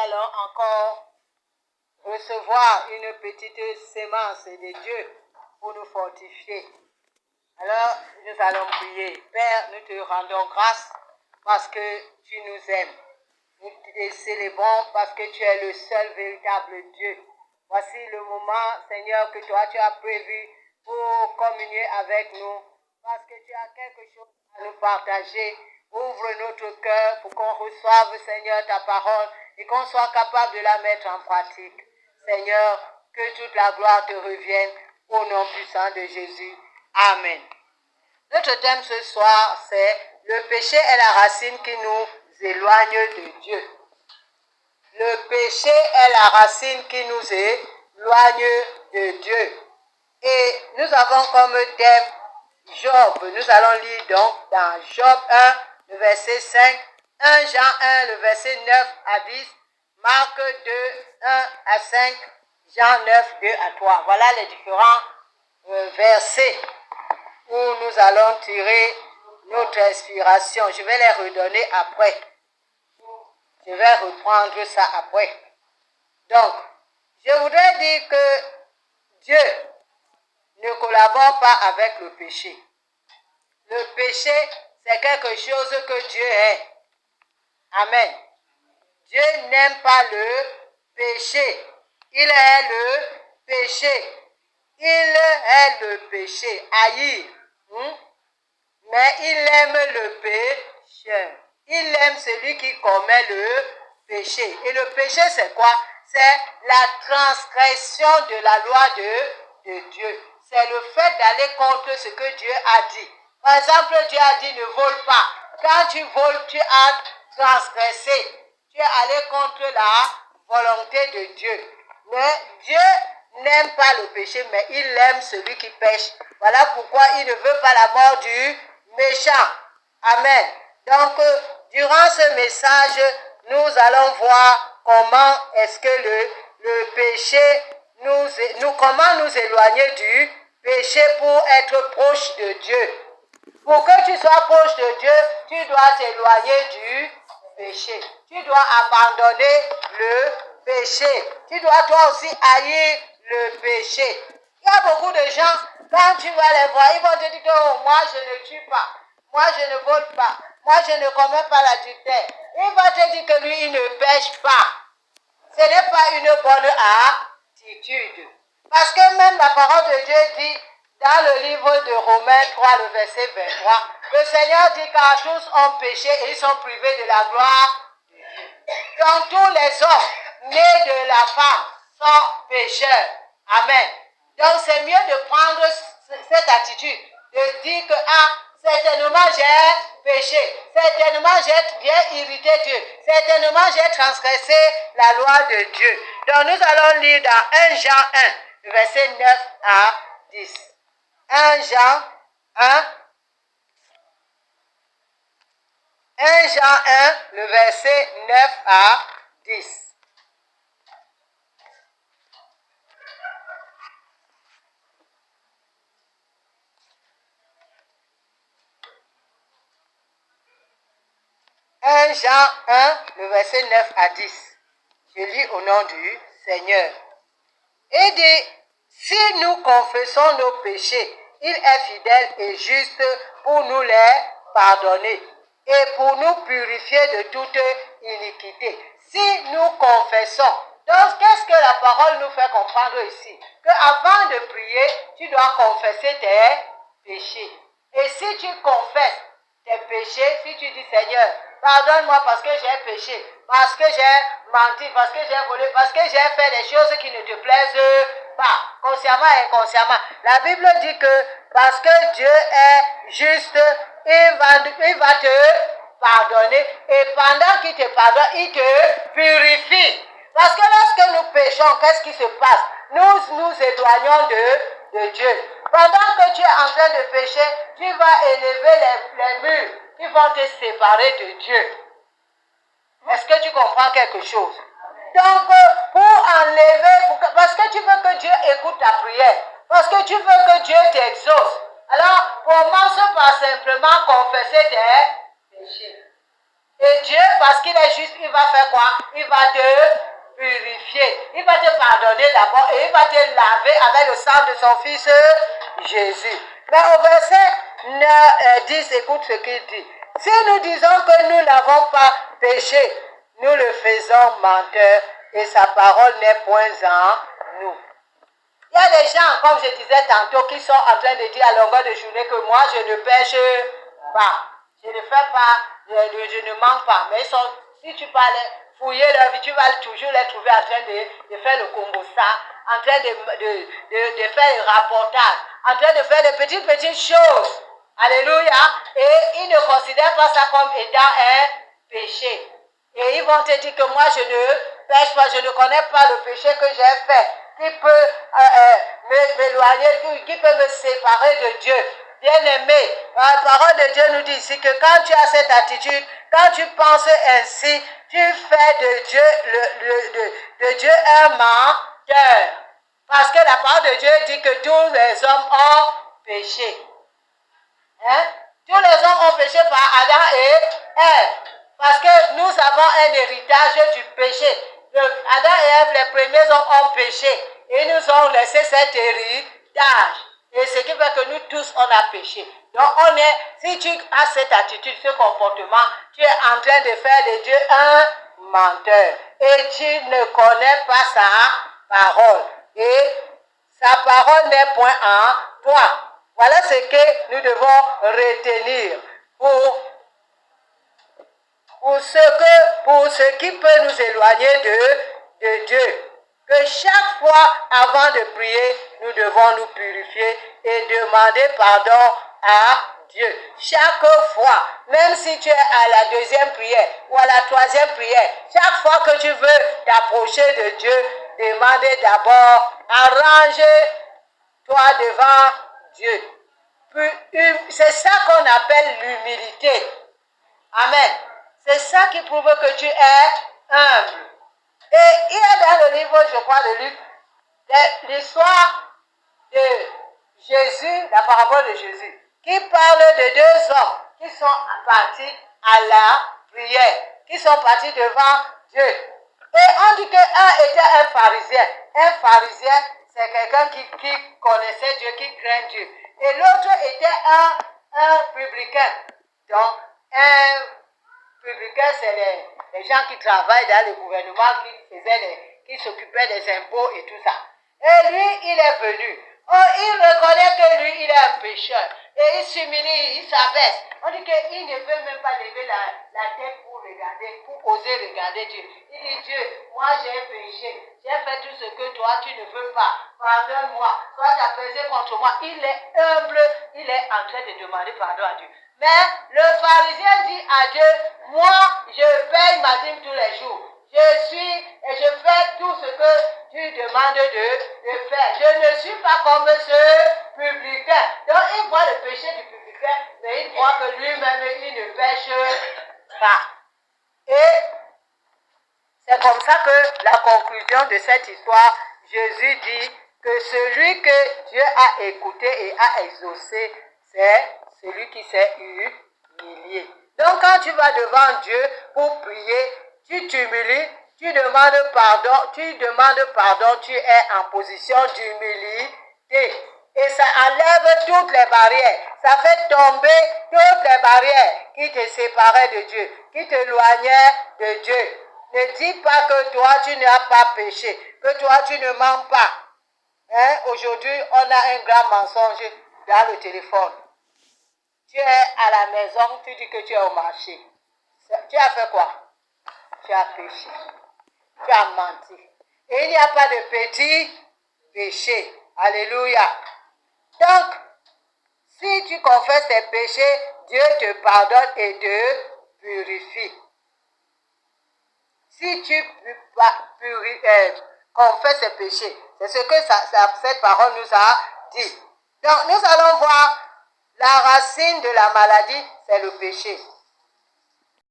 allons encore recevoir une petite sémence de Dieu pour nous fortifier. Alors, nous allons prier. Père, nous te rendons grâce parce que tu nous aimes. Nous te célébrons parce que tu es le seul véritable Dieu. Voici le moment, Seigneur, que toi tu as prévu pour communier avec nous, parce que tu as quelque chose à nous partager. Ouvre notre cœur pour qu'on reçoive, Seigneur, ta parole et qu'on soit capable de la mettre en pratique. Seigneur, que toute la gloire te revienne au nom puissant de Jésus. Amen. Notre thème ce soir, c'est le péché est la racine qui nous éloigne de Dieu. Le péché est la racine qui nous éloigne de Dieu. Et nous avons comme thème Job. Nous allons lire donc dans Job 1, le verset 5, 1 Jean 1, le verset 9 à 10, Marc 2, 1 à 5, Jean 9, 2 à 3. Voilà les différents versets où nous allons tirer notre inspiration. Je vais les redonner après. Je vais reprendre ça après. Donc, je voudrais dire que Dieu ne collabore pas avec le péché. Le péché, c'est quelque chose que Dieu est. Amen. Dieu n'aime pas le péché. Il est le péché. Il est le péché. Haïr. Mais il aime le pécheur. Il aime celui qui commet le péché. Et le péché, c'est quoi? C'est la transgression de la loi de Dieu. C'est le fait d'aller contre ce que Dieu a dit. Par exemple, Dieu a dit ne vole pas. Quand tu voles, tu as transgressé. Tu es allé contre la volonté de Dieu. Mais Dieu n'aime pas le péché, mais il aime celui qui pêche. Voilà pourquoi il ne veut pas la mort du méchant. Amen. Donc, durant ce message, nous allons voir comment est-ce que le péché comment nous éloigner du péché pour être proche de Dieu. Pour que tu sois proche de Dieu, tu dois t'éloigner du péché. Tu dois abandonner le péché. Tu dois toi aussi haïr le péché. Il y a beaucoup de gens, quand tu vas les voir, ils vont te dire que oh, moi je ne tue pas, moi je ne vote pas, moi je ne commets pas l'adultère. Il va te dire que lui il ne pêche pas. Ce n'est pas une bonne attitude. Parce que même la parole de Dieu dit dans le livre de Romains 3, le verset 23, le Seigneur dit car tous ont péché et ils sont privés de la gloire. Donc tous les hommes nés de la femme sont pécheurs. Amen. Donc c'est mieux de prendre cette attitude, de dire que certainement j'ai péché, certainement j'ai bien irrité Dieu, certainement j'ai transgressé la loi de Dieu. Donc nous allons lire dans 1 Jean 1, verset 9 à 10. 1 Jean 1, 1 Jean 1, le verset 9 à 10. Jean 1, le verset 9 à 10. Je lis au nom du Seigneur. Et dit, si nous confessons nos péchés, il est fidèle et juste pour nous les pardonner et pour nous purifier de toute iniquité. Si nous confessons, donc qu'est-ce que la parole nous fait comprendre ici? Qu'avant de prier, tu dois confesser tes péchés. Et si tu confesses tes péchés, si tu dis Seigneur, pardonne-moi parce que j'ai péché, parce que j'ai menti, parce que j'ai volé, parce que j'ai fait des choses qui ne te plaisent pas, consciemment et inconsciemment. La Bible dit que parce que Dieu est juste, il va te pardonner et pendant qu'il te pardonne, il te purifie. Parce que lorsque nous péchons, qu'est-ce qui se passe? Nous nous éloignons de Dieu. Pendant que tu es en train de pécher, tu vas élever les murs qui vont te séparer de Dieu. Est-ce que tu comprends quelque chose? Donc, pour enlever, parce que tu veux que Dieu écoute ta prière, parce que tu veux que Dieu t'exauce, alors commence par simplement confesser tes péchés. Et Dieu, parce qu'il est juste, il va faire quoi? Il va te purifier. Il va te pardonner d'abord et il va te laver avec le sang de son Fils Jésus. Mais au verset 10, écoute ce qu'il dit. Si nous disons que nous n'avons pas péché, nous le faisons menteur et sa parole n'est point en nous. Il y a des gens, comme je disais tantôt, qui sont en train de dire à longueur de journée que moi je ne pêche pas. Je ne fais pas, je ne mens pas. Mais si tu vas fouiller leur vie, tu vas toujours les trouver en train de faire le Congo ça, en train de faire le rapportage, en train de faire de petites choses. Alléluia. Et ils ne considèrent pas ça comme étant un péché. Et ils vont te dire que moi je ne pêche pas, je ne connais pas le péché que j'ai fait, qui peut m'éloigner, qui peut me séparer de Dieu. Bien-aimé, la parole de Dieu nous dit ici que quand tu as cette attitude, quand tu penses ainsi, tu fais de Dieu un menteur. Parce que la parole de Dieu dit que tous les hommes ont péché. Hein? Tous les hommes ont péché par Adam et Ève. Parce que nous avons un héritage du péché. Adam et Ève, les premiers hommes, ont péché. Et nous ont laissé cet héritage. Et ce qui fait que nous tous, on a péché. Donc, si tu as cette attitude, ce comportement, tu es en train de faire de Dieu un menteur. Et tu ne connais pas sa parole. Et sa parole n'est point en toi. Voilà ce que nous devons retenir pour ce qui peut nous éloigner de Dieu. Que chaque fois, avant de prier, nous devons nous purifier et demander pardon à Dieu. Chaque fois, même si tu es à la deuxième prière ou à la troisième prière, chaque fois que tu veux t'approcher de Dieu, demandez d'abord, arrange-toi devant Dieu. C'est ça qu'on appelle l'humilité. Amen. C'est ça qui prouve que tu es humble. Et il y a dans le livre, je crois, de Luc, l'histoire de Jésus, la parabole de Jésus, qui parle de deux hommes qui sont partis à la prière, qui sont partis devant Dieu. Et on dit qu'un était un pharisien. Un pharisien, c'est quelqu'un qui connaissait Dieu, qui craint Dieu. Et l'autre était un publicain. Donc, un publicain, c'est les gens qui travaillent dans le gouvernement, qui s'occupaient des impôts et tout ça. Et lui, il est venu. Oh, il reconnaît que lui, il est un pécheur. Et il s'humilie, il s'abaisse. On dit qu'il ne veut même pas lever la tête pour regarder, pour oser regarder Dieu. Il dit, Dieu, moi j'ai péché. J'ai fait tout ce que toi, tu ne veux pas. Pardonne-moi. Toi, tu as pesé contre moi. Il est humble. Il est en train de demander pardon à Dieu. Mais le pharisien dit à Dieu, moi, je paye ma dîme tous les jours. Je fais tout ce que tu demandes de faire. Je ne suis pas comme ce publicain. Donc, il voit le péché du publicain, mais il voit que lui-même, il ne pêche pas. Et c'est comme ça que la conclusion de cette histoire, Jésus dit que celui que Dieu a écouté et a exaucé, c'est celui qui s'est humilié. Donc, quand tu vas devant Dieu pour prier, tu t'humilies, tu demandes pardon, tu es en position d'humilité. Et ça enlève toutes les barrières. Ça fait tomber toutes les barrières qui te séparaient de Dieu, qui t'éloignaient de Dieu. Ne dis pas que toi, tu n'as pas péché, que toi, tu ne mens pas. Hein? Aujourd'hui, on a un grand mensonge dans le téléphone. Tu es à la maison, tu dis que tu es au marché. Tu as fait quoi? Tu as péché. Tu as menti. Et il n'y a pas de petit péché. Alléluia. Donc, si tu confesses tes péchés, Dieu te pardonne et te purifie. Si tu confesses tes péchés, c'est ce que cette parole nous a dit. Donc, nous allons voir la racine de la maladie, c'est le péché.